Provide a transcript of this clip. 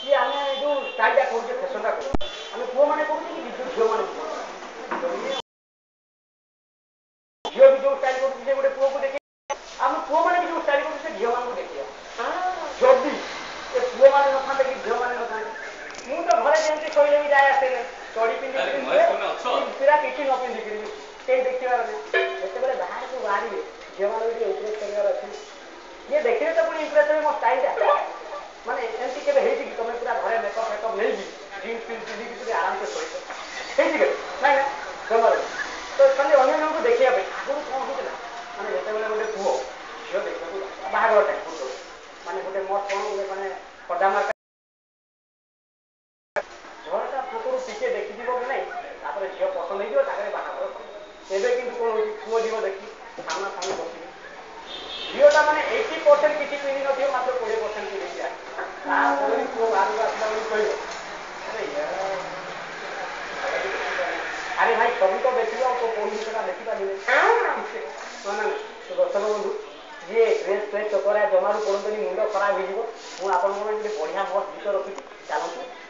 कि आम जो स्टाइल करुचे फैशन आम पुओ मैंने करुचे कि झील मैंने झील भी जो स्टाइल कर गोटे पुओ को देखिए आम पुओ मैंने भी जो स्टाइल कर झील मान देखिए जदि ये पुओ मैंने न था कि झील मैंने न था मु तो घरे जमी शैले भी जाए आसे चढ़ी पिंधि पूरा किसी न पिंधिकी कहीं देखिबार नहीं बाहर को बाहर झील मैंने इम्प्रेस करार अच्छे ये देखिए तो पुणी इम्प्रेस हो मो स्टाइल माने एमती केबे हेजी कि तुम पूरा घरे मेकअप मेकअप नहीं जीन्स फिन्स पिंधि कि आराम से शोच हेजी के ना जमार तो खाली अन्य जन को देखिए आगुरी कौन होता माने जिते गोटे पुओ झील देखा बाहर टाइम पूर्व माने गोटे मत कौन गोटे मैंने पदामार झरटा पूर्व टिके देखी कि नहीं झील पसंद हो बाहर एवं कि कौन हो पुओ जीव देखी सामना सामने बस झीलटा मैंने 80% किसी पिंधि न मात्र 20% पिंधि पुओ बाहर को आसला कह अरे भाई सब तो देखिए तो कौन जिनसा देखिपारे तो दर्शक बंधु ये ड्रेस फ्रेस चकरा जमारू पड़ते मुंड खराब हो मुझे बढ़िया मस्त गीत रखी चलती